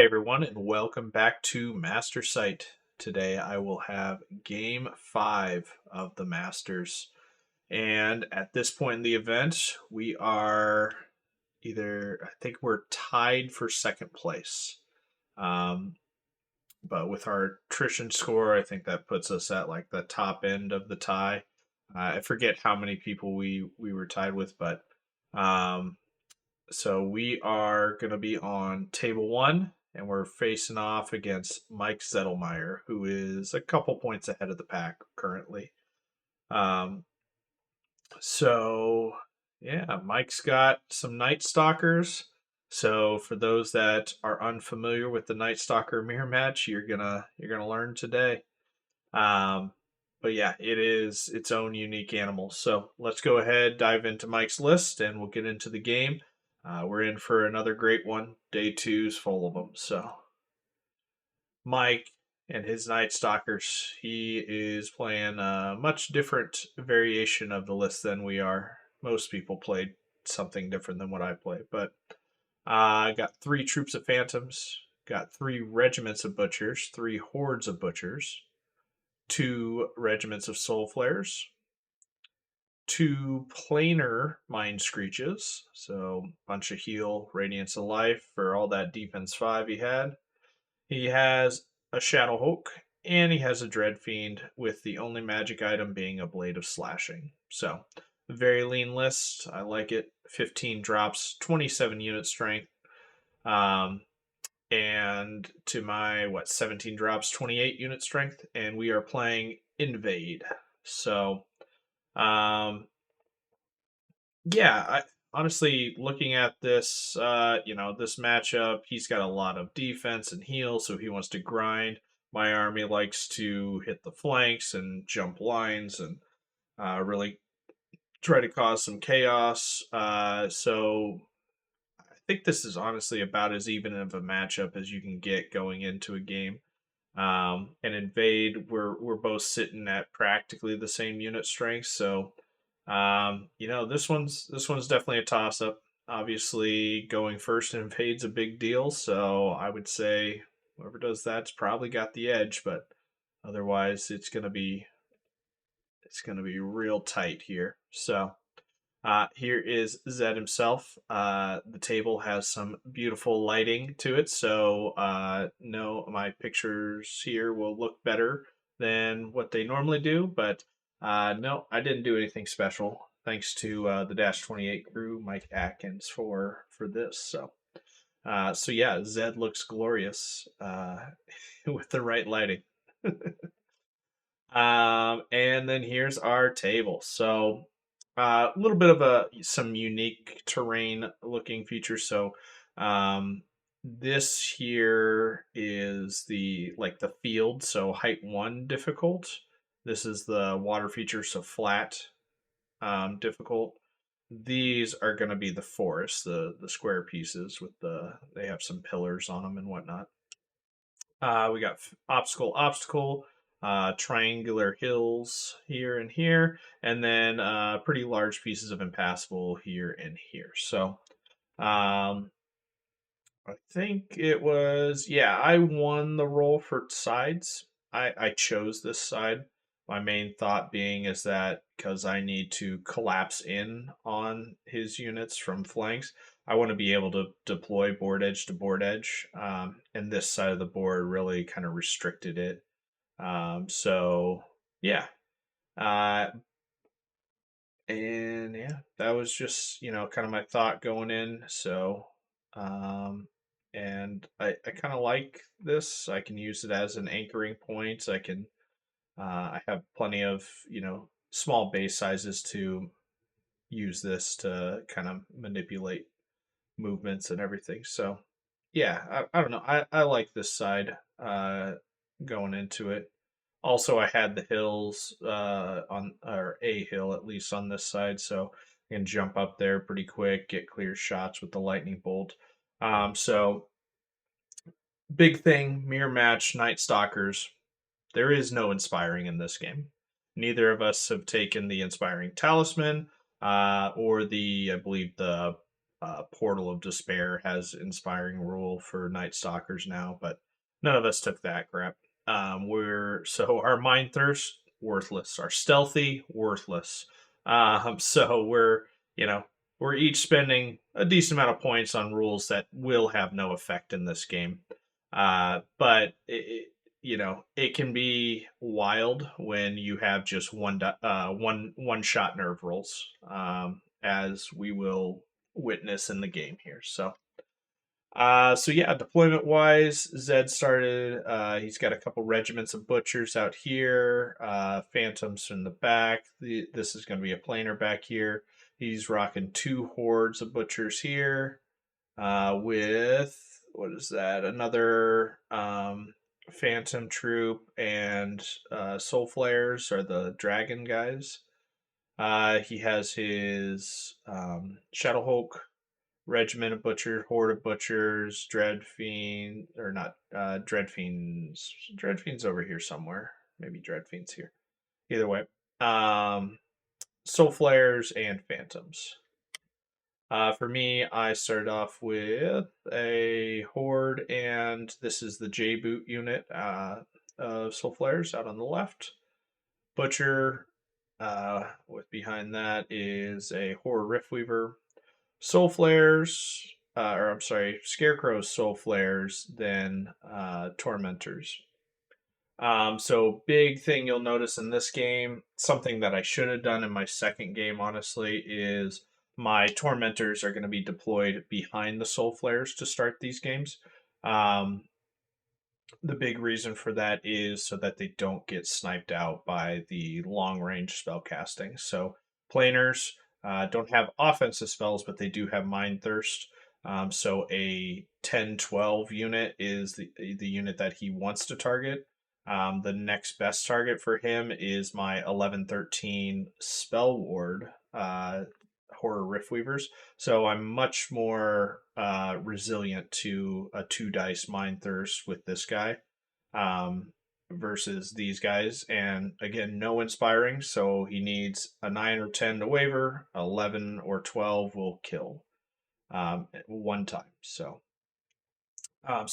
everyone, and welcome back to Master Sight. Today I will have game 5 of the Masters. And at this point in the event, we are I think we're tied for second place. Um, but with our attrition score, I think that puts us at like the top end of the tie. I forget how many people we were tied with, but um, so we are going to be on table one, and we're facing off against Mike Szedlmayer, who is a couple points ahead of the pack currently. Um, so yeah, Mike's got some Nightstalkers. So for those that are unfamiliar with the Nightstalker mirror match, you're gonna learn today. Um, but yeah, it is its own unique animal. So let's go ahead, dive into Mike's list, and we'll get into the game. We're in for another great one. Day two's full of them. So Mike and his Night Stalkers, he is playing a much different variation of the list than we are. Most people played something different than what I play, but I got three troops of phantoms, got three regiments of butchers, three hordes of butchers, two regiments of soul flares, two planar mind screeches, so bunch of heal, radiance of life for all that defense 5 he had. He has a shadow hulk, and he has a dread fiend with the only magic item being a blade of slashing. So very lean list. I like it. 15 drops, 27 unit strength. Um, and to my 17 drops, 28 unit strength, and we are playing Invade. So um, yeah, honestly, looking at this, this matchup, he's got a lot of defense and heal, so he wants to grind. My army likes to hit the flanks and jump lines and really try to cause some chaos. So I think this is honestly about as even of a matchup as you can get going into a game. And Invade, we're both sitting at practically the same unit strength, so this one's definitely a toss up. Obviously, going first in Invade's a big deal, so I would say whoever does that's probably got the edge, but otherwise it's gonna be real tight here. So here is Zed himself. The table has some beautiful lighting to it, so no, my pictures here will look better than what they normally do, but no, I didn't do anything special. Thanks to the Dash 28 crew, Mike Atkins, for this. So yeah, Zed looks glorious with the right lighting. And then here's our table. So a little bit of some unique terrain looking features. So this here is the field, so height 1 difficult. This is the water feature, so flat difficult. These are going to be the forest, the square pieces with they have some pillars on them and whatnot. We got obstacle, triangular hills here and here, and then pretty large pieces of impassable here and here. So um, I think it was, yeah, I won the roll for sides. I chose this side. My main thought being is that because I need to collapse in on his units from flanks, I want to be able to deploy board edge to board edge. And this side of the board really kind of restricted it. So, yeah. Uh, and yeah, that was just, kind of my thought going in. So, um, and I kind of like this. I can use it as an anchoring point. I have plenty of, small base sizes to use this to kind of manipulate movements and everything. So, yeah, I don't know. I like this side going into it. Also, I had the hills or a hill at least on this side, so I can jump up there pretty quick, get clear shots with the lightning bolt. So big thing, mirror match, Night Stalkers. There is no inspiring in this game. Neither of us have taken the inspiring talisman or I believe, the Portal of Despair has inspiring rule for Nightstalkers now, but none of us took that crap. We're so our Mind Thirst worthless, our Stealthy worthless. So you know we're each spending a decent amount of points on rules that will have no effect in this game. But it can be wild when you have just one shot nerve rolls, as we will witness in the game here. So yeah, deployment wise, Zed started. He's got a couple regiments of butchers out here, phantoms in the back. This is going to be a planer back here. He's rocking 2 hordes of butchers here, with what is that? Another phantom troop and soul flares are the dragon guys. He has his Shadowhawk regiment of butchers, horde of butchers, dread fiend or not dread fiends. Dread fiends over here somewhere. Maybe dread fiends here. Either way, um, soul flares and phantoms. For me, I started off with a horde, and this is the J boot unit of soul flares out on the left. Butcher, with behind that is a horror riftweaver. Soul flares, or I'm sorry, scarecrows, soul flares, then tormentors. So big thing you'll notice in this game, something that I should have done in my second game, honestly, is my tormentors are going to be deployed behind the soul flares to start these games. Um, the big reason for that is so that they don't get sniped out by the long range spell casting. So planers don't have offensive spells, but they do have Mind Thirst. So a 10-12 unit is the unit that he wants to target. The next best target for him is my 11-13 Spell Ward, Horror Riftweavers. So I'm much more resilient to a 2 dice Mind Thirst with this guy, versus these guys. And again, no inspiring, so he needs a 9 or 10 to waver. 11 or 12 will kill one time. So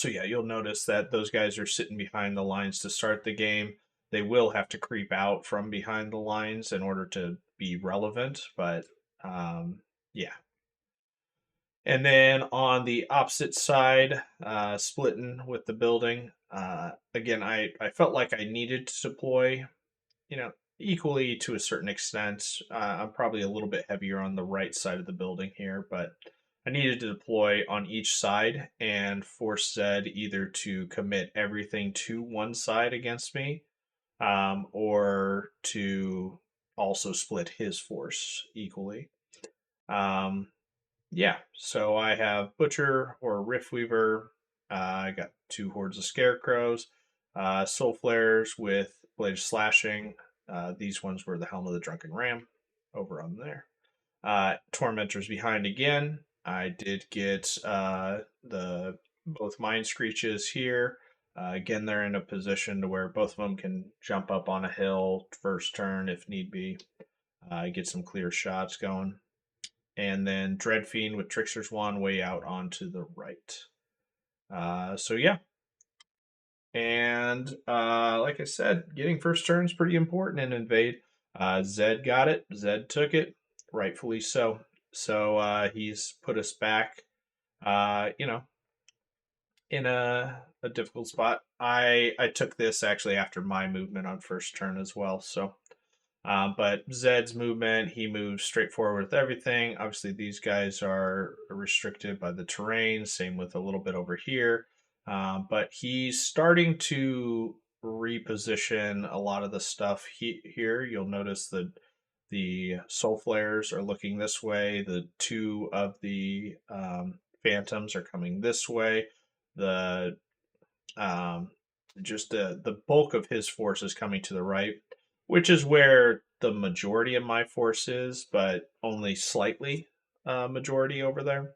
yeah, you'll notice that those guys are sitting behind the lines to start the game. They will have to creep out from behind the lines in order to be relevant, but yeah. And then on the opposite side, splitting with the building, again, I felt like I needed to deploy, equally to a certain extent. I'm probably a little bit heavier on the right side of the building here, but I needed to deploy on each side and force Zed either to commit everything to one side against me, or to also split his force equally. Yeah, so I have Butcher or Riftweaver. I got 2 hordes of Scarecrows, Soul Flares with Blade of Slashing. These ones were the Helm of the Drunken Ram over on there. Tormentors behind again. I did get the both Mind Screeches here. Again, they're in a position to where both of them can jump up on a hill first turn if need be. Get some clear shots going. And then Dreadfiend with Trickster's Wand way out onto the right. So yeah. And like I said, getting first turn is pretty important in Invade. Zed got it. Zed took it, rightfully so. So he's put us back, you know, in a difficult spot. I took this actually after my movement on first turn as well. But Zed's movement, he moves straight forward with everything. Obviously, these guys are restricted by the terrain. Same with a little bit over here. But he's starting to reposition a lot of the stuff here. You'll notice that the soul flares are looking this way. The 2 of the phantoms are coming this way. The um, just the bulk of his force is coming to the right, which is where the majority of my force is, but only slightly majority over there.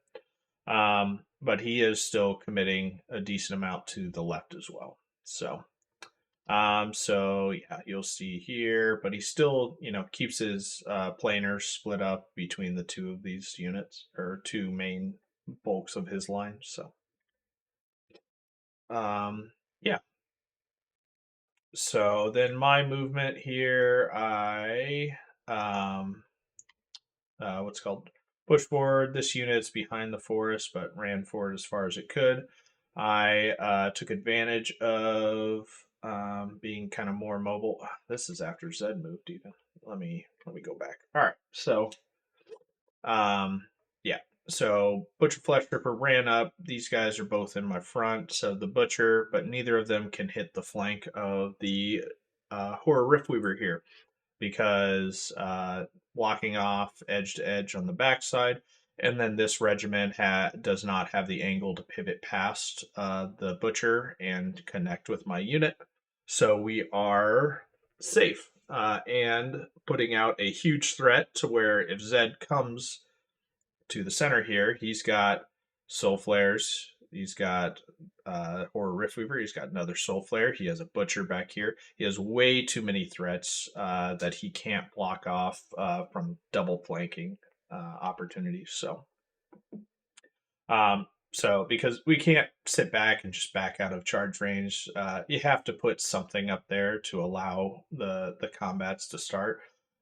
But he is still committing a decent amount to the left as well. So So yeah, you'll see here, but he still, keeps his planers split up between the two of these units or two main bulks of his line. So yeah. So then my movement here, I what's called push forward. This unit's behind the forest, but ran forward as far as it could. I took advantage of being kind of more mobile. This is after Zed moved even. Let me go back. All right, so um, yeah, so Butcher Flesh Ripper ran up. These guys are both in my front, so the Butcher, but neither of them can hit the flank of the Horror Riftweaver here because blocking off edge to edge on the backside. And then this regiment does not have the angle to pivot past the butcher and connect with my unit. So we are safe and putting out a huge threat to where if Zed comes to the center here, he's got soul flares. He's got Horror Riftweaver. He's got another soul flare. He has a butcher back here. He has way too many threats that he can't block off from double flanking opportunities. So because we can't sit back and just back out of charge range, you have to put something up there to allow the combats to start.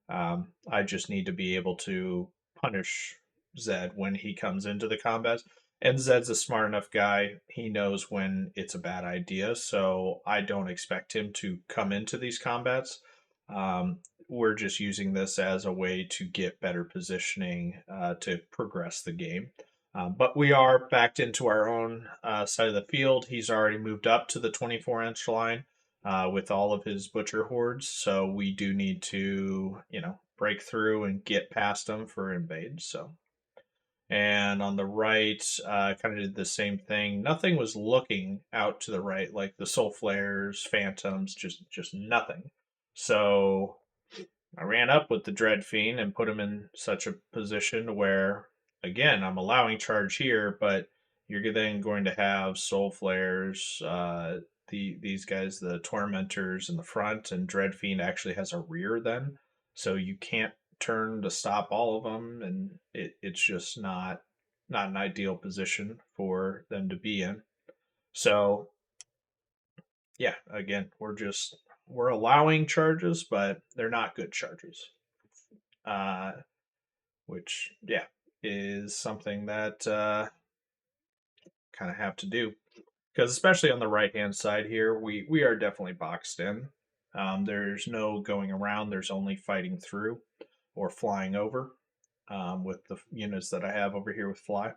I just need to be able to punish Zed when he comes into the combats. And Zed's a smart enough guy; he knows when it's a bad idea. So I don't expect him to come into these combats. Um, we're just using this as a way to get better positioning to progress the game. But we are backed into our own side of the field. He's already moved up to the 24-inch line with all of his butcher hordes. So we do need to, break through and get past them for invade. So, and on the right, kind of did the same thing. Nothing was looking out to the right, like the soul flares, phantoms, just nothing. So I ran up with the Dread Fiend and put him in such a position where, again, I'm allowing charge here, but you're then going to have Soul Flares, these guys, the Tormentors in the front, and Dread Fiend actually has a rear then, so you can't turn to stop all of them, and it's just not an ideal position for them to be in. So yeah, again, we're allowing charges, but they're not good charges. Uh, which yeah is something that kind of have to do because especially on the right hand side here we are definitely boxed in. There's no going around. There's only fighting through or flying over with the units that I have over here with fly.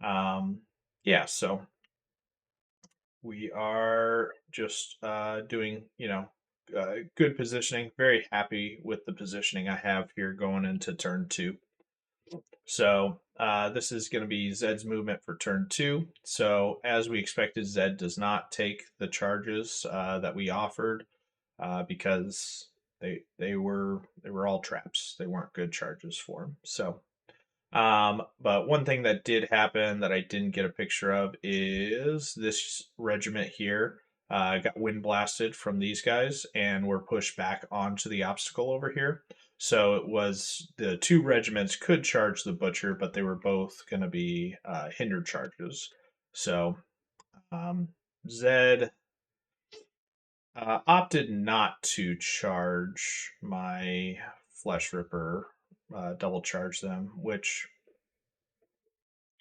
Yeah, so we are just doing good positioning. Very happy with the positioning I have here going into turn two. So this is going to be Zed's movement for turn two. So as we expected, Zed does not take the charges that we offered because they were all traps. They weren't good charges for him. So, but one thing that did happen that I didn't get a picture of is this regiment here. Got wind blasted from these guys and were pushed back onto the obstacle over here. So it was the two regiments could charge the butcher, but they were both going to be hindered charges. So um, Zed opted not to charge my Flesh Ripper, double charge them, which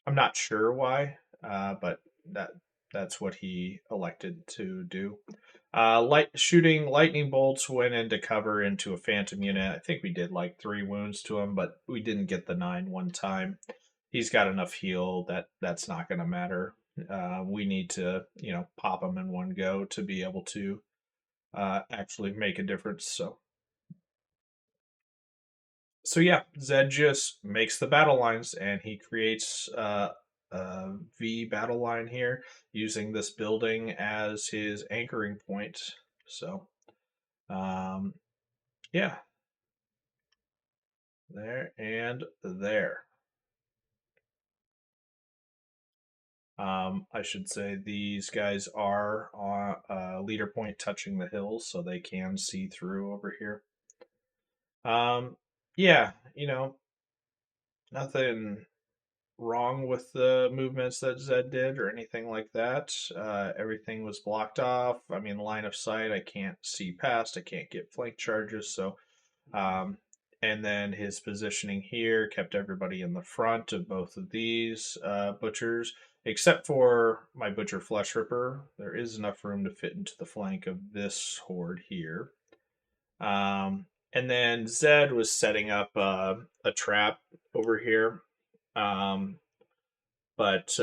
I'm not sure why, but that's what he elected to do. Light shooting lightning bolts went into cover into a phantom unit. I think we did like 3 wounds to him, but we didn't get the 9 one time. He's got enough heal that's not going to matter. We need to pop him in one go to be able to actually make a difference. So yeah, Zed just makes the battle lines and he creates a V battle line here using this building as his anchoring point. So um, yeah, there and there. I should say these guys are on leader point touching the hills, so they can see through over here. Yeah, nothing wrong with the movements that Zed did or anything like that. Everything was blocked off. I mean, line of sight, I can't see past. I can't get flank charges. So, um, and then his positioning here kept everybody in the front of both of these butchers, except for my butcher flesh ripper. There is enough room to fit into the flank of this horde here. And then Zed was setting up a trap over here. Um, but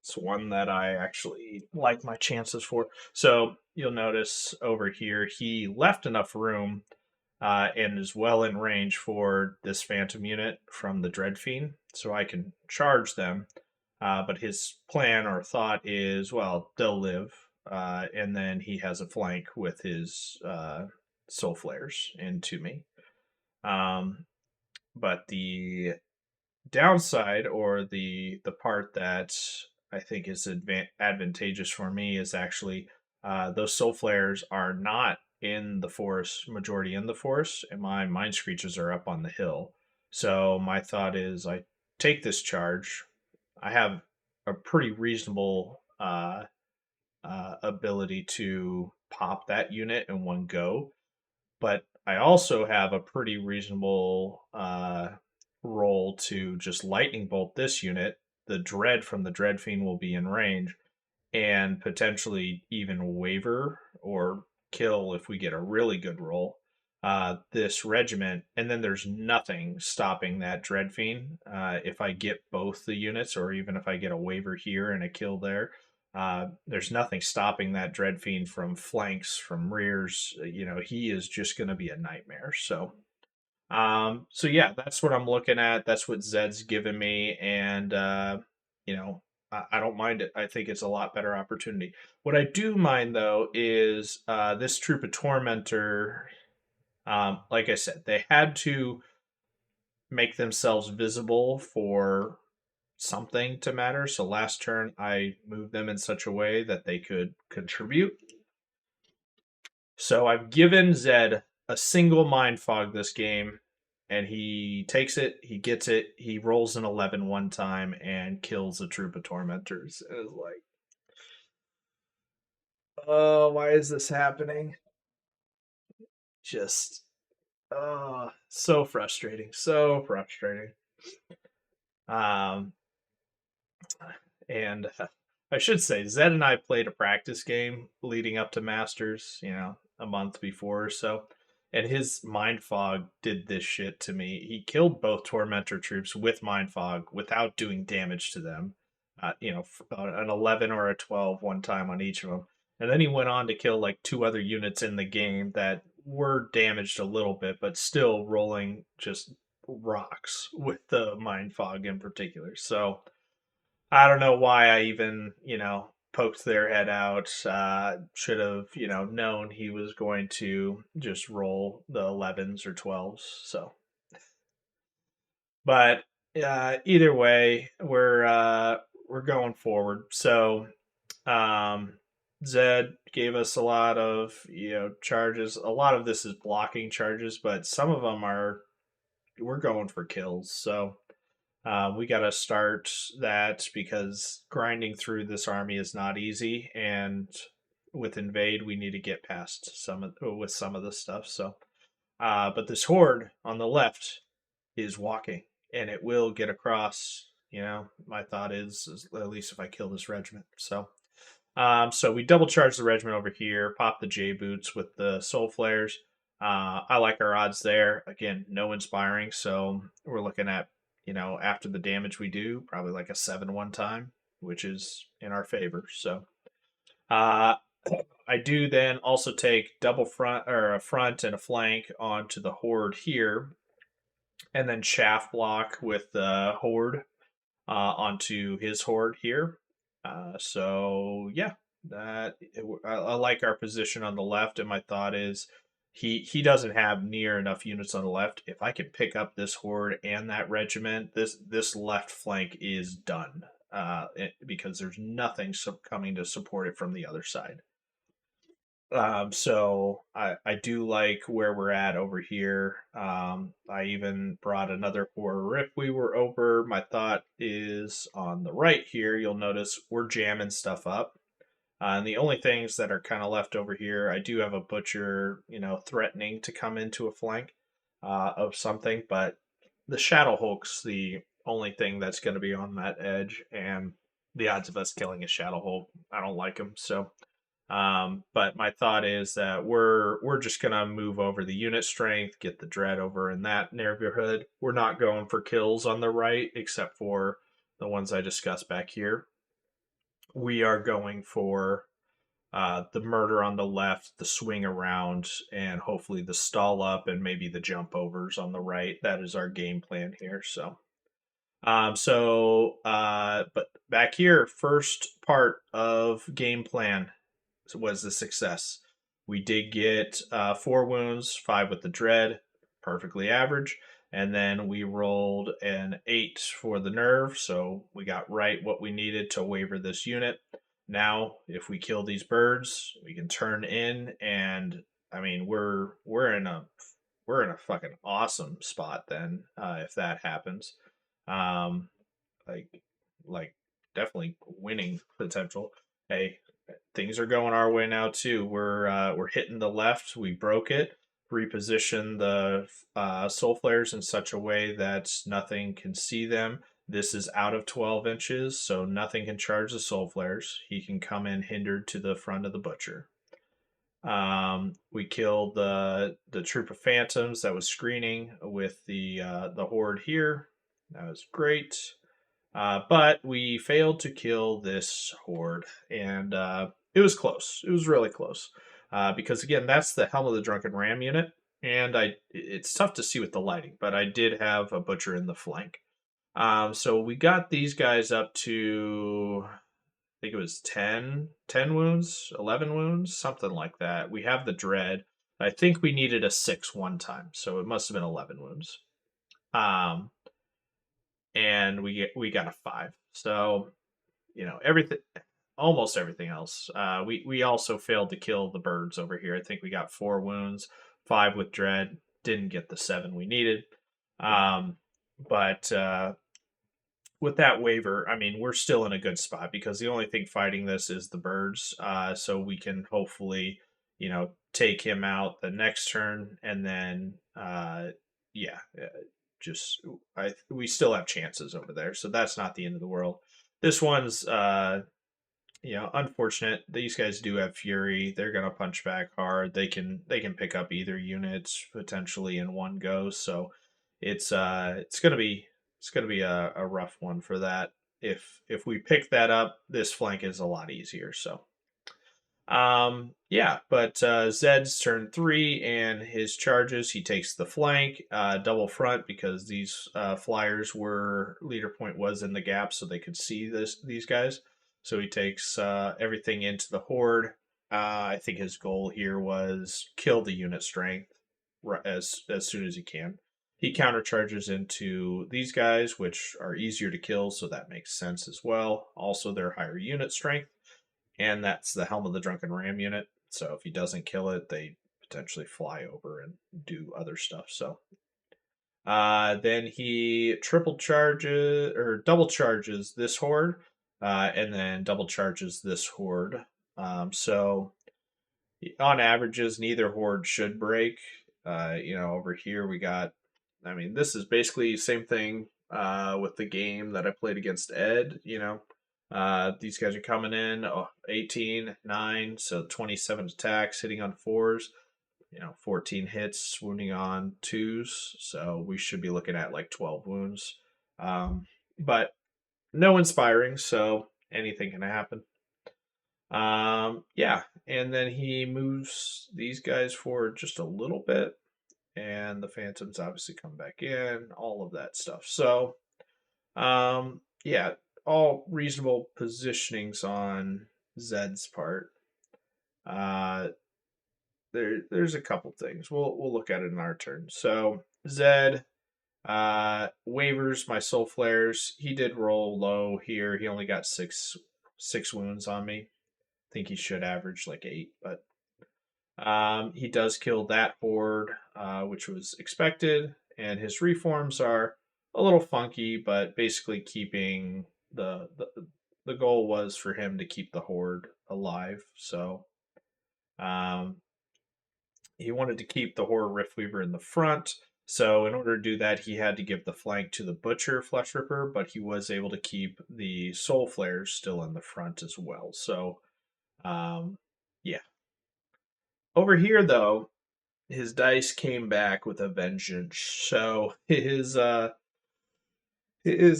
it's one that I actually like my chances for. So you'll notice over here he left enough room and is well in range for this Phantom unit from the Dreadfiend, so I can charge them. But his plan or thought is, well, they'll live, and then he has a flank with his Soul Flares into me. But the downside, or the part that I think is advantageous for me, is actually those soul flares are not in the forest, majority in the forest, and my mind screeches are up on the hill. So my thought is, I take this charge. I have a pretty reasonable ability to pop that unit in one go, but I also have a pretty reasonable roll to just lightning bolt this unit. The dread from the Dreadfiend will be in range, and potentially even waver or kill if we get a really good roll. This regiment, and then there's nothing stopping that Dreadfiend. If I get both the units, or even if I get a waver here and a kill there, there's nothing stopping that Dreadfiend from flanks, from rears. He is just going to be a nightmare. So yeah, that's what I'm looking at. That's what Zed's given me, and you know, I don't mind it. I think it's a lot better opportunity. What I do mind though is this troop of tormentor. Like I said, they had to make themselves visible for something to matter. So last turn, I moved them in such a way that they could contribute. So I've given Zed a single mind fog this game, and he takes it, he gets it, he rolls an 11 one time and kills a troop of tormentors. And it's like, oh, why is this happening? Just, oh, so frustrating, so frustrating. Um, and I should say, Zed and I played a practice game leading up to Masters, a month before or so. And his Mind Fog did this shit to me. He killed both Tormentor troops with Mind Fog without doing damage to them. An 11 or a 12 one time on each of them. And then he went on to kill like two other units in the game that were damaged a little bit, but still rolling just rocks with the Mind Fog in particular. So I don't know why I even, poked their head out. Should have, known he was going to just roll the 11s or 12s. So, but either way, we're going forward. So, um, Zed gave us a lot of, charges. A lot of this is blocking charges, but some of them we're going for kills. So, we got to start that, because grinding through this army is not easy, and with Invade, we need to get past some of this stuff. So, but this horde on the left is walking, and it will get across. My thought is at least if I kill this regiment. So we double charge the regiment over here, pop the J boots with the soul flares. I like our odds there. Again, no inspiring, so we're looking at, after the damage we do, probably like a 7 one time, which is in our favor. So uh, I do then also take double front, or a front and a flank onto the horde here, and then chaff block with the horde onto his horde here. So yeah, I like our position on the left, and my thought is he doesn't have near enough units on the left. If I can pick up this horde and that regiment, this left flank is done. because there's nothing coming to support it from the other side. So I do like where we're at over here. I even brought another horror if we were over. My thought is on the right here, you'll notice we're jamming stuff up. And the only things that are kind of left over here, I do have a butcher, threatening to come into a flank of something, but the Shadow Hulk's the only thing that's going to be on that edge, and the odds of us killing a Shadow Hulk, I don't like them. So, but my thought is that we're just gonna move over the unit strength, get the dread over in that neighborhood. We're not going for kills on the right, except for the ones I discussed back here. We are going for the murder on the left, the swing around, and hopefully the stall up and maybe the jump overs on the right. That is our game plan here. But back here, first part of game plan was a success. We did get 4 wounds, 5 with the dread, perfectly average. And then we rolled an 8 for the nerve, so we got right what we needed to waver this unit. Now, if we kill these birds, we can turn in, and I mean, we're in a fucking awesome spot then if that happens. Um, like like definitely winning potential. Hey, things are going our way now too. We're hitting the left. We broke it. Reposition the soul flares in such a way that nothing can see them. This is out of 12 inches, so nothing can charge the soul flares. He can come in hindered to the front of the butcher. We killed the troop of phantoms that was screening with the horde here. That was great. But we failed to kill this horde, and it was close. It was really close. Because again, that's the Helm of the Drunken Ram unit, and it's tough to see with the lighting, but I did have a butcher in the flank. So we got these guys up to, I think it was 10 wounds, 11 wounds, something like that. We have the dread. I think we needed a 6 one time, so it must have been 11 wounds. Um, and we got a 5. So everything, almost everything else. We also failed to kill the birds over here. I think we got 4 wounds, 5 with dread. Didn't get the 7 we needed. But with that waiver, I mean, we're still in a good spot because the only thing fighting this is the birds. So we can hopefully, take him out the next turn, and then yeah, just we still have chances over there. So that's not the end of the world. This one's unfortunate. These guys do have fury. They're gonna punch back hard. They can pick up either units potentially in one go. So it's gonna be a rough one for that. If we pick that up, this flank is a lot easier. So yeah, but Zed's turn 3 and his charges. He takes the flank, double front because these flyers were leader point was in the gap, so they could see these guys. So he takes everything into the horde. I think his goal here was kill the unit strength as soon as he can. He countercharges into these guys, which are easier to kill, so that makes sense as well. Also, they're higher unit strength, and that's the Helm of the Drunken Ram unit. So if he doesn't kill it, they potentially fly over and do other stuff. So then he triple charges or double charges this horde, and then double charges this horde. So on averages, neither horde should break. Over here we got. I mean, this is basically the same thing with the game that I played against Ed. These guys are coming in 18, 9, so 27 attacks, hitting on 4s. 14 hits, wounding on 2s. So we should be looking at like 12 wounds. But no inspiring, so anything can happen. Yeah, and then he moves these guys forward just a little bit, and the phantoms obviously come back in, all of that stuff. So, yeah, all reasonable positionings on Zed's part. There's a couple things. We'll look at it in our turn. So Zed, Waivers my soul flares. He did roll low here. He only got six wounds on me. I think he should average like 8, but he does kill that horde, which was expected, and his reforms are a little funky, but basically keeping the goal was for him to keep the horde alive. So um, he wanted to keep the Horror Riftweaver in the front. So in order to do that, he had to give the flank to the Butcher Flesh Ripper, but he was able to keep the Soul Flares still in the front as well. So um, yeah. Over here, though, his dice came back with a vengeance. So his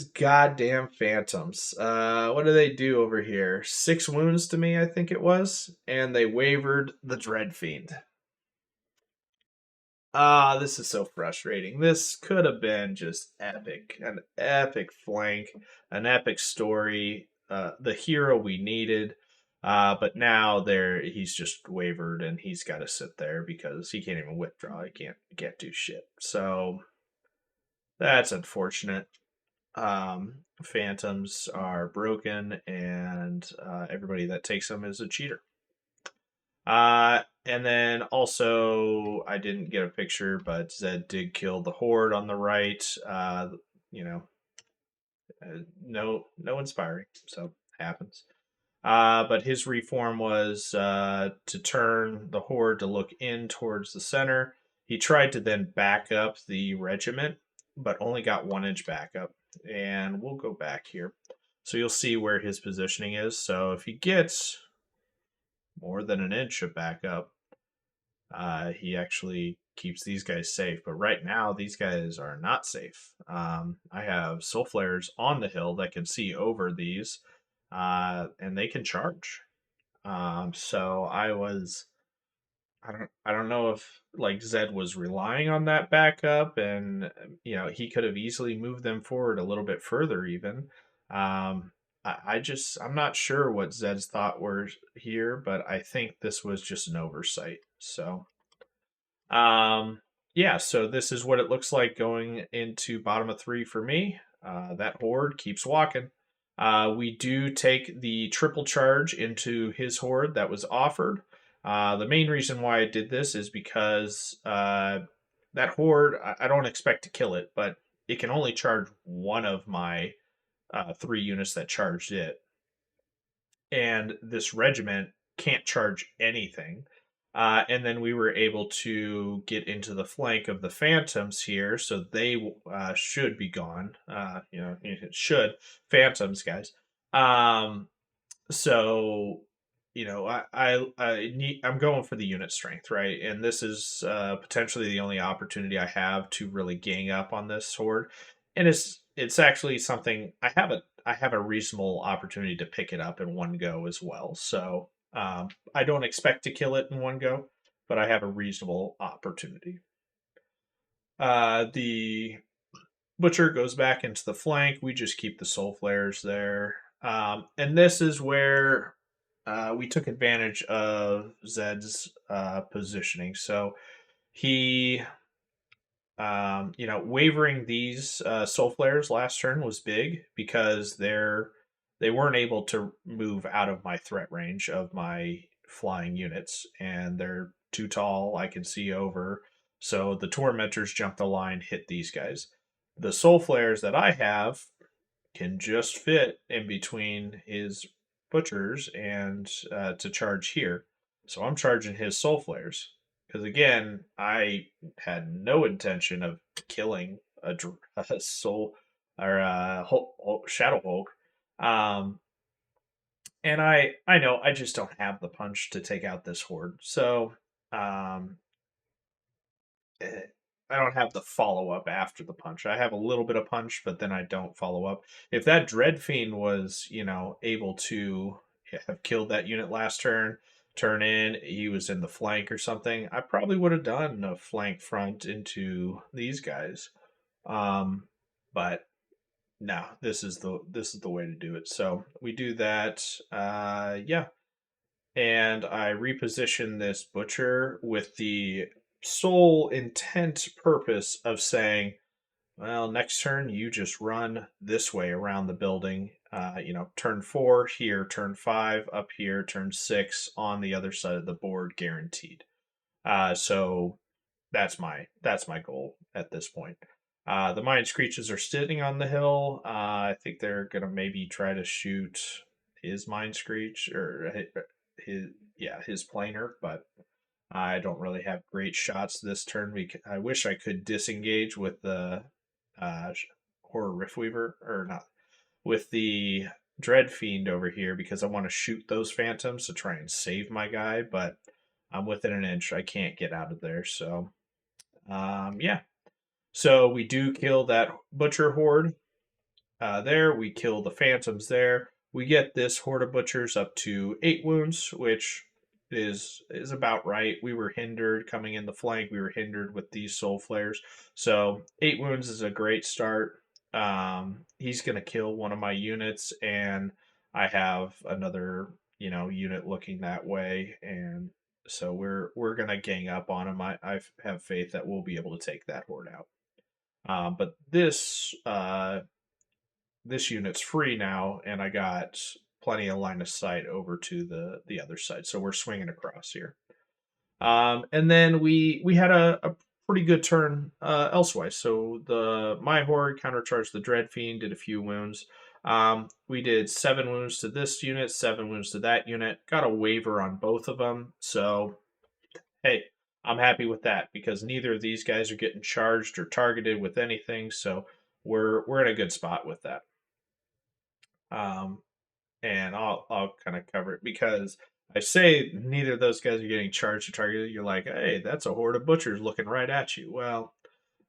goddamn phantoms. What do they do over here? 6 wounds to me, I think it was, and they wavered the Dread Fiend. This is so frustrating. This could have been just epic. An epic flank, an epic story, the hero we needed. But now he's just wavered and he's got to sit there because he can't even withdraw. He can't do shit. So that's unfortunate. Phantoms are broken and everybody that takes them is a cheater. And then also, I didn't get a picture, but Zed did kill the horde on the right. You know, no inspiring, so happens. But his reform was to turn the horde to look in towards the center. He tried to then back up the regiment, but only got 1 inch backup. And we'll go back here. So you'll see where his positioning is. So if he gets more than 1 inch of backup, he actually keeps these guys safe. But right now, these guys are not safe. I have soul flares on the hill that can see over these, and they can charge. So I don't know if like Zed was relying on that backup, and he could have easily moved them forward a little bit further even. I'm not sure what Zed's thought were here, but I think this was just an oversight. So um, yeah, so this is what it looks like going into bottom of 3 for me. That horde keeps walking. We do take the triple charge into his horde that was offered. The main reason why I did this is because that horde, I don't expect to kill it, but it can only charge one of my 3 units that charged it, and this regiment can't charge anything. And then we were able to get into the flank of the phantoms here, so they should be gone. It should phantoms, guys. Um, so I'm going for the unit strength, right? And this is potentially the only opportunity I have to really gang up on this sword, and it's actually something I have a reasonable opportunity to pick it up in one go as well. So I don't expect to kill it in one go, but I have a reasonable opportunity. The Butcher goes back into the flank. We just keep the soul flares there. And this is where we took advantage of Zed's positioning. So he, wavering these soul flares last turn was big because they weren't able to move out of my threat range of my flying units, and they're too tall. I can see over. So the tormentors jump the line, hit these guys. The soul flares that I have can just fit in between his butchers and to charge here. So I'm charging his soul flares because again, I had no intention of killing a soul or a shadow Hulk. Um, and I know I just don't have the punch to take out this horde. So um, eh, I don't have the follow up after the punch. I have a little bit of punch, but then I don't follow up. If that Dread Fiend was, able to have killed that unit last turn in, he was in the flank or something, I probably would have done a flank front into these guys. But no, this is the way to do it. So we do that. Yeah, and I reposition this butcher with the sole intent purpose of saying Well, next turn you just run this way around the building. Turn 4 here, turn 5 up here, turn 6 on the other side of the board, guaranteed. So that's my goal at this point. The Mind Screeches are sitting on the hill. I think they're gonna maybe try to shoot his Mind Screech or his his planer, but I don't really have great shots this turn. I wish I could disengage with the uh, Horror Riftweaver, or not, with the Dread Fiend over here because I want to shoot those phantoms to try and save my guy, but I'm within an inch. I can't get out of there. So, yeah. So we do kill that Butcher Horde there. We kill the phantoms there. We get this horde of butchers up to 8 wounds, which is about right. We were hindered coming in the flank. We were hindered with these soul flares, so 8 wounds is a great start. He's gonna kill one of my units, and I have another unit looking that way, and so we're gonna gang up on him. I have faith that we'll be able to take that horde out. But this unit's free now, and I got plenty of line of sight over to the other side. So we're swinging across here. And then we had a pretty good turn elsewise. So the my horde countercharged the Dread Fiend, did a few wounds. We did 7 wounds to this unit, 7 wounds to that unit. Got a waiver on both of them. So hey, I'm happy with that because neither of these guys are getting charged or targeted with anything. So we're in a good spot with that. Um, and I'll kind of cover it because I say neither of those guys are getting charged or targeted. You're like, hey, that's a horde of butchers looking right at you. Well,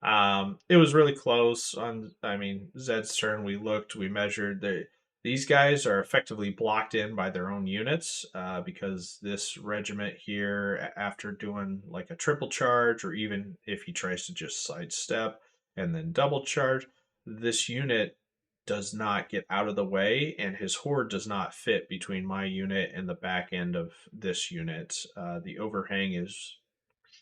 it was really close. I mean, Zed's turn. We looked, we measured. These guys are effectively blocked in by their own units because this regiment here, after doing like a triple charge, or even if he tries to just sidestep and then double charge, this unit does not get out of the way, and his horde does not fit between my unit and the back end of this unit. The overhang is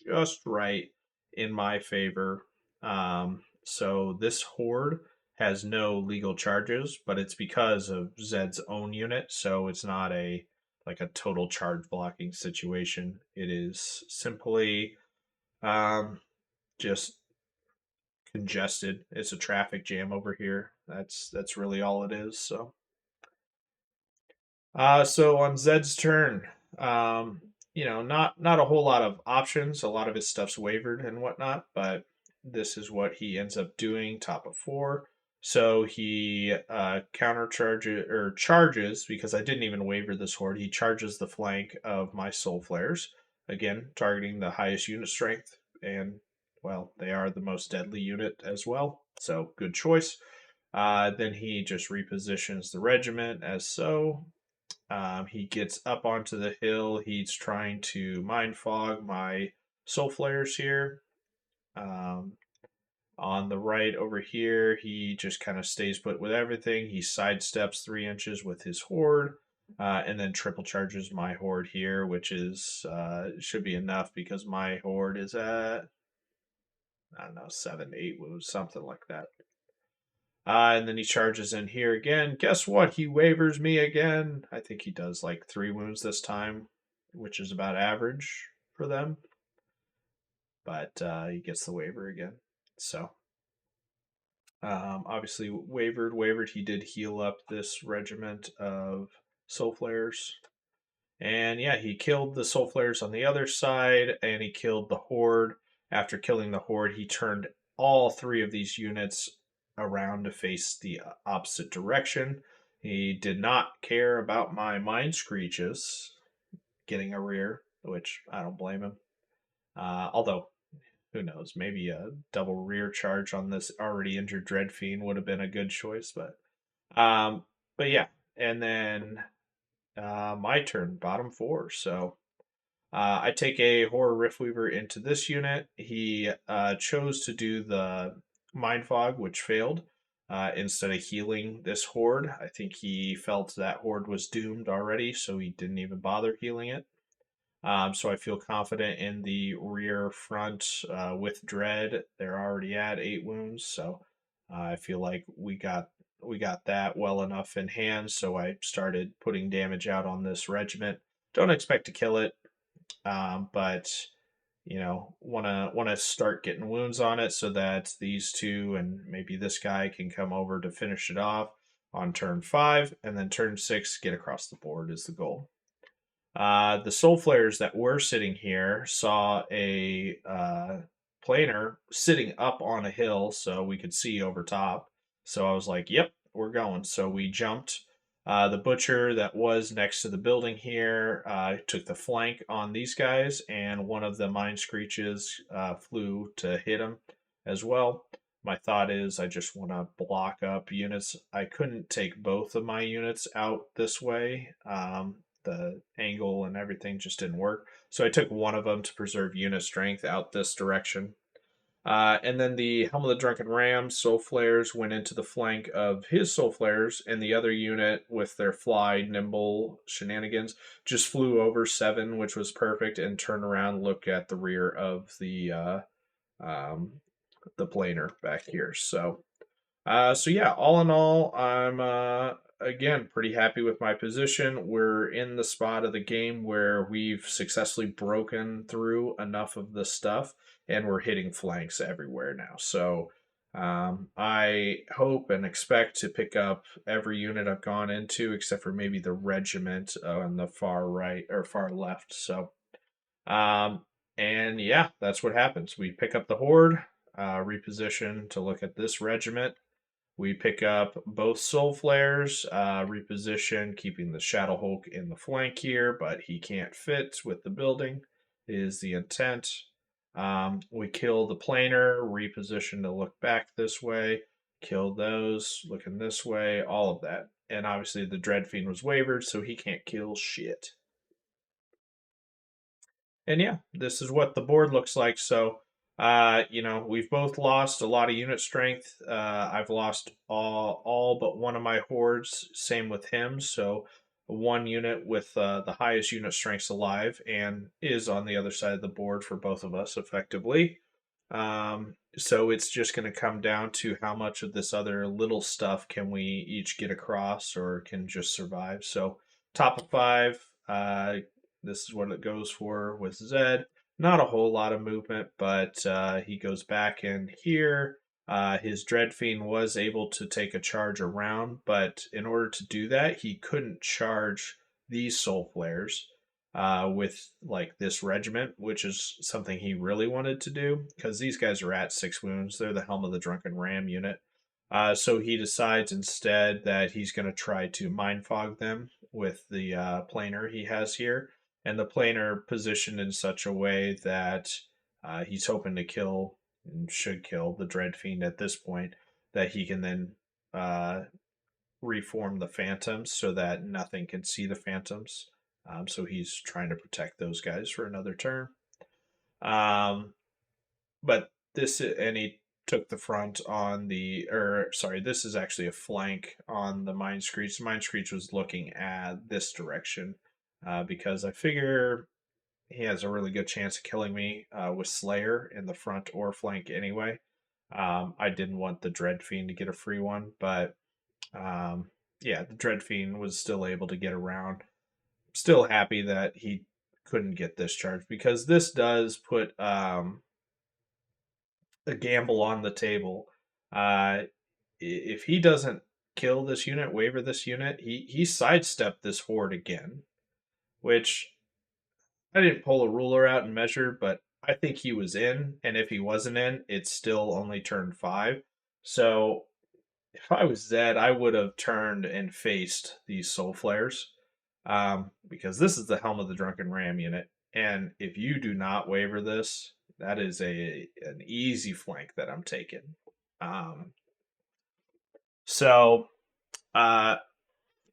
just right in my favor. So this horde has no legal charges, but it's because of Zed's own unit, so it's not a like a total charge blocking situation. It is simply just congested. It's a traffic jam over here. That's really all it is. So on Zed's turn, um, not a whole lot of options. A lot of his stuff's wavered and whatnot, but this is what he ends up doing. Top of 4. So he counter charges or charges because I didn't even waver this horde. He charges the flank of my soul flares again, targeting the highest unit strength, and well, they are the most deadly unit as well. So good choice. Then he just repositions the regiment as so. He gets up onto the hill. He's trying to mind fog my soul flares here. Um, on the right over here, he just kind of stays put with everything. He sidesteps 3 inches with his horde, and then triple charges my horde here, which is should be enough because my horde is at I don't know 7, 8 wounds, something like that. And then he charges in here again. Guess what? He wavers me again. I think he does like 3 wounds this time, which is about average for them. But he gets the waiver again. So obviously wavered. He did heal up this regiment of soul flares. And yeah, he killed the soul flares on the other side, and he killed the horde. After killing the horde, he turned all 3 of these units around to face the opposite direction. He did not care about my mind screeches getting a rear, which I don't blame him. Although, who knows? Maybe a double rear charge on this already injured Dread Fiend would have been a good choice, um, but yeah. And then my turn, bottom 4. So I take a Horror Riftweaver into this unit. He chose to do the Mind Fog, which failed, instead of healing this Horde. I think he felt that Horde was doomed already, so he didn't even bother healing it. So I feel confident in the rear front with Dread. They're already at 8 wounds, so I feel like we got that well enough in hand, so I started putting damage out on this regiment. Don't expect to kill it, but want to start getting wounds on it so that these two and maybe this guy can come over to finish it off on turn 5, and then turn 6 get across the board is the goal. The soul flares that were sitting here saw a planer sitting up on a hill so we could see over top. So I was like, yep, we're going. So we jumped. The butcher that was next to the building here took the flank on these guys, and one of the mine screeches flew to hit him as well. My thought is I just want to block up units. I couldn't take both of my units out this way. The angle and everything just didn't work. So I took one of them to preserve unit strength out this direction. And then the Helm of the Drunken Ram Soul Flares went into the flank of his Soul Flares, and the other unit with their fly nimble shenanigans just flew over 7, which was perfect, and turned around, look at the rear of the planer back here. So yeah, all in all, I'm again pretty happy with my position. We're in the spot of the game where we've successfully broken through enough of the stuff, and we're hitting flanks everywhere now. So I hope and expect to pick up every unit I've gone into, except for maybe the regiment on the far right or far left. So um, and yeah, that's what happens. We pick up the horde, reposition to look at this regiment. We pick up both Soul Flares, reposition, keeping the Shadow Hulk in the flank here, but he can't fit with the building, is the intent. We kill the planer, reposition to look back this way, kill those, looking this way, all of that. And obviously the Dread Fiend was wavered, so he can't kill shit. And yeah, this is what the board looks like. So, we've both lost a lot of unit strength. I've lost all but one of my hordes. Same with him. So, one unit with the highest unit strengths alive and is on the other side of the board for both of us effectively. So it's just going to come down to how much of this other little stuff can we each get across or can just survive. So top of 5, this is what it goes for with Zed. Not a whole lot of movement, but he goes back in here. His Dread Fiend was able to take a charge around, but in order to do that, he couldn't charge these Soul Flares with like this regiment, which is something he really wanted to do because these guys are at 6 wounds. They're the Helm of the Drunken Ram unit. So he decides instead that he's going to try to mind fog them with the planer he has here, and the planer positioned in such a way that he's hoping to kill and should kill the Dread Fiend at this point, that he can then reform the Phantoms so that nothing can see the Phantoms. So he's trying to protect those guys for another turn. But and he took the front on this is actually a flank on the Mind Screech. The Mind Screech was looking at this direction because I figure he has a really good chance of killing me with Slayer in the front or flank anyway. I didn't want the Dread Fiend to get a free one, but yeah, the Dread Fiend was still able to get around. Still happy that he couldn't get this charge because this does put a gamble on the table. If he doesn't kill this unit, waver this unit, he sidestepped this horde again, which I didn't pull a ruler out and measure, but I think he was in, and if he wasn't in, it's still only turn 5. So if I was Zed, I would have turned and faced these Soul Flares, because this is the Helm of the Drunken Ram unit, and if you do not waver this, that is an easy flank that I'm taking. Um, so uh,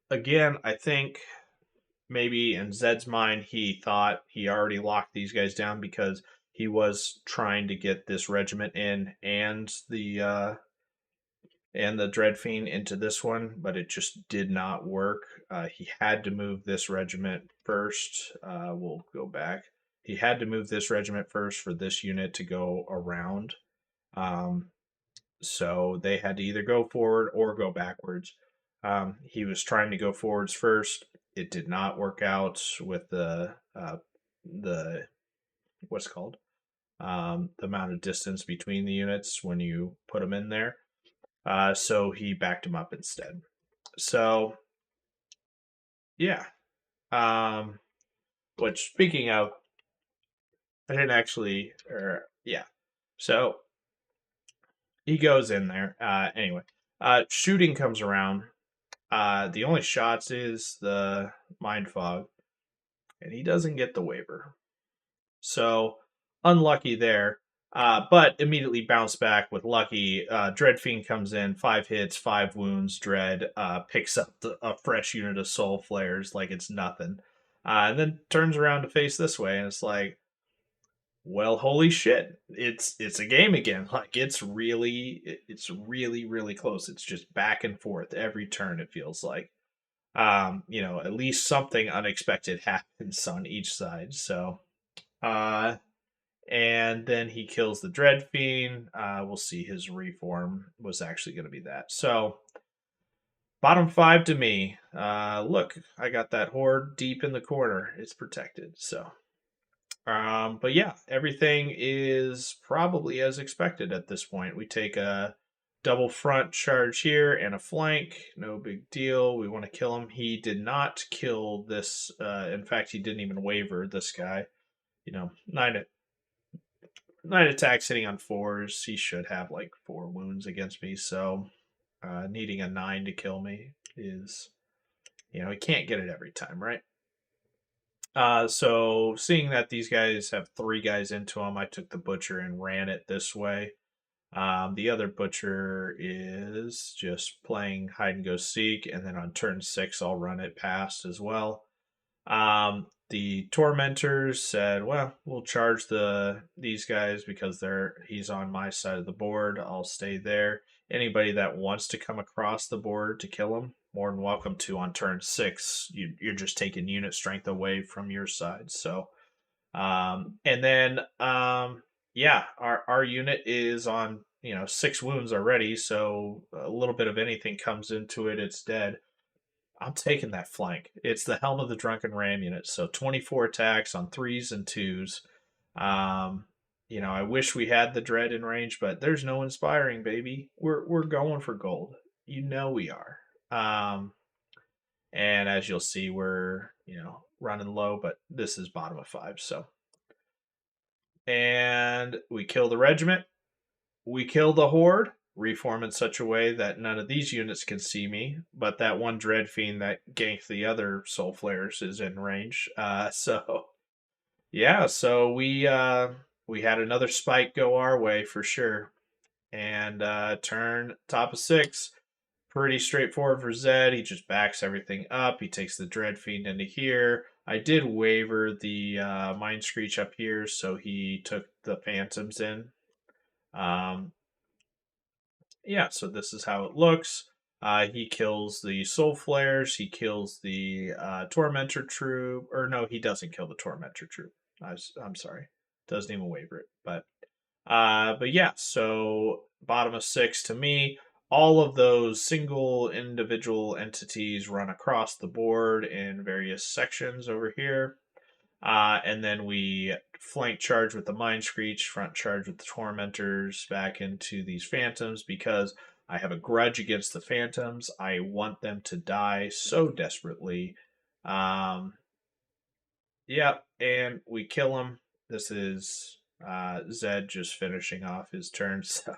again, I think maybe in Zed's mind, he thought he already locked these guys down because he was trying to get this regiment in and the Dread Fiend into this one, but it just did not work. He had to move this regiment first. We'll go back. He had to move this regiment first for this unit to go around. Um, So they had to either go forward or go backwards. He was trying to go forwards first. It did not work out with the what's it called the amount of distance between the units when you put them in there. So he backed him up instead. So yeah. Um, which speaking of, I didn't actually, or yeah. So he goes in there. Anyway, shooting comes around. The only shots is the mind fog, and he doesn't get the waiver. So unlucky there. But immediately bounce back with lucky. Dreadfiend comes in, 5 hits, 5 wounds. Dread picks up a fresh unit of soul flares like it's nothing, and then turns around to face this way, and it's like, well, holy shit! It's a game again. Like it's really close. It's just back and forth every turn. It feels like. At least something unexpected happens on each side. So, uh, and then he kills the Dread Fiend. We'll see his reform was actually going to be that. So, bottom 5 to me. Look, I got that horde deep in the corner. It's protected. So, but yeah, everything is probably as expected at this point. We take a double front charge here and a flank. No big deal. We want to kill him. He did not kill this. In fact, he didn't even waver this guy. Nine attacks hitting on 4s. He should have like 4 wounds against me. So needing a 9 to kill me is, he can't get it every time, right? So seeing that these guys have 3 guys into them, I took the butcher and ran it this way. The other butcher is just playing hide and go seek, and then on turn 6, I'll run it past as well. The tormentors said, "Well, we'll charge these guys because he's on my side of the board. I'll stay there. Anybody that wants to come across the board to kill him, more than welcome to on turn 6. You're just taking unit strength away from your side." So, and then yeah, our unit is on 6 wounds already. So a little bit of anything comes into it, it's dead. I'm taking that flank. It's the Helm of the Drunken Ram unit. So 24 attacks on 3s and 2s. I wish we had the Dread in range, but there's no inspiring, baby. We're going for gold. We are. And as you'll see, we're running low, but this is bottom of 5. So, and we kill the regiment. We kill the horde, reform in such a way that none of these units can see me, but that one Dread Fiend that ganked the other Soul Flares is in range. So yeah, so we had another spike go our way for sure, and turn top of 6. Pretty straightforward for Zed. He just backs everything up. He takes the Dread Fiend into here. I did waver the Mind Screech up here, so he took the Phantoms in. Yeah, so this is how it looks. He kills the Soul Flares. He kills the Tormentor Troop. Or no, he doesn't kill the Tormentor Troop. I'm sorry. Doesn't even waver it. But yeah, so bottom of 6 to me. All of those single individual entities run across the board in various sections over here. And then we flank charge with the Mind Screech, front charge with the Tormentors back into these Phantoms because I have a grudge against the Phantoms. I want them to die so desperately. Yeah, and we kill him. This is Zed just finishing off his turn. So,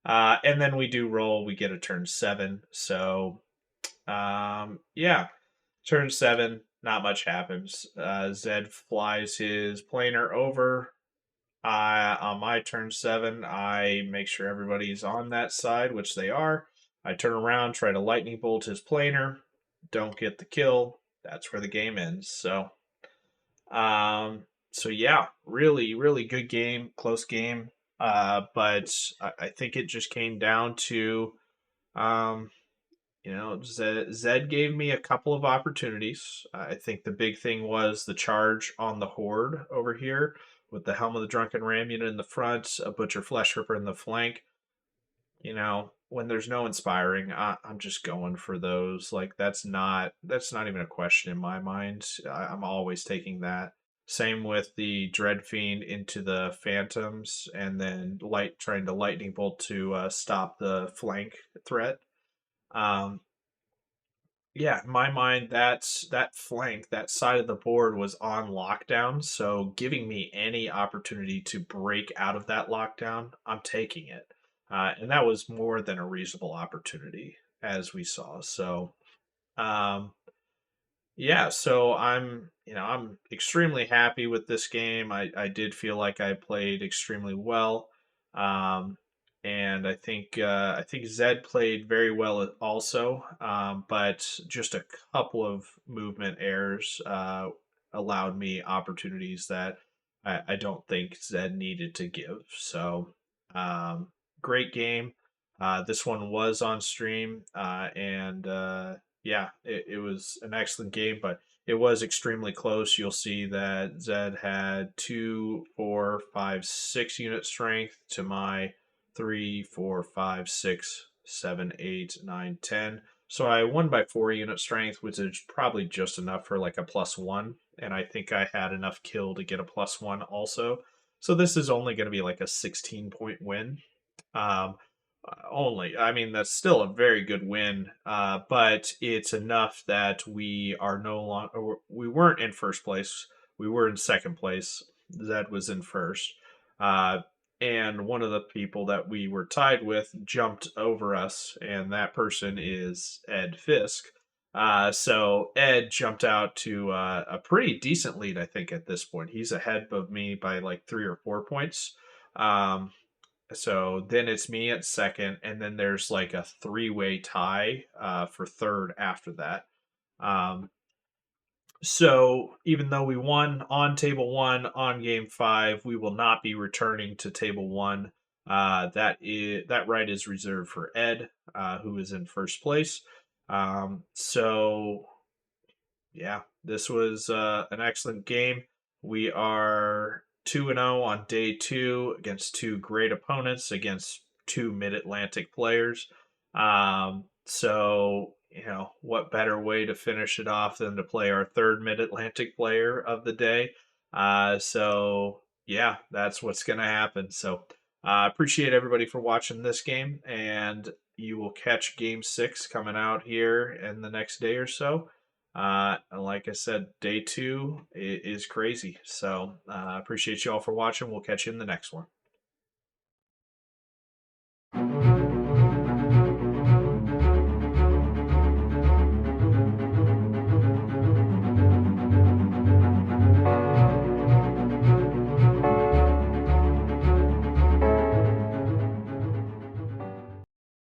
and then we do roll. We get a turn 7. So, yeah. Turn 7, not much happens. Zed flies his planer over. On my turn 7, I make sure everybody's on that side, which they are. I turn around, try to lightning bolt his planer. Don't get the kill. That's where the game ends. So yeah, really good game, close game. But I think it just came down to um, Zed gave me a couple of opportunities. I think the big thing was the charge on the horde over here with the Helm of the Drunken Ram unit in the front, a Butcher Flesh Ripper in the flank. when there's no inspiring, I'm just going for those. Like that's not even a question in my mind. I'm always taking that. Same with the Dread Fiend into the Phantoms, and then trying to lightning bolt to stop the flank threat. Um, yeah, in my mind, that flank, that side of the board was on lockdown. So giving me any opportunity to break out of that lockdown, I'm taking it. And that was more than a reasonable opportunity, as we saw. So, um, yeah, so I'm extremely happy with this game. I did feel like I played extremely well. Um, and I think Zed played very well also. But just a couple of movement errors allowed me opportunities that I don't think Zed needed to give. So, um, great game. This one was on stream, and yeah, it was an excellent game, but it was extremely close. You'll see that Zed had 2, 4, 5, 6 unit strength to my 3, 4, 5, 6, 7, 8, 9, 10. So I won by 4 unit strength, which is probably just enough for like a +1. And I think I had enough kill to get a +1 also. So this is only going to be like a 16-point win. Um, only. I mean, that's still a very good win, but it's enough that we are no longer. We weren't in first place. We were in second place. Zed was in first, uh, and one of the people that we were tied with jumped over us, and that person is Ed Fisk. So Ed jumped out to a pretty decent lead, I think, at this point. He's ahead of me by like 3 or 4 points. Um, so then it's me at second, and then there's like a three-way tie for third after that. Um, so even though we won on table one on game five, we will not be returning to table one. That right is reserved for Ed, who is in first place. So yeah, this was an excellent game. We are 2-0 on day two against two great opponents, against two Mid Atlantic players. So, what better way to finish it off than to play our third Mid Atlantic player of the day? Yeah, that's what's going to happen. So, appreciate everybody for watching this game, and you will catch game six coming out here in the next day or so. Like I said, day two is crazy. So appreciate you all for watching. We'll catch you in the next one.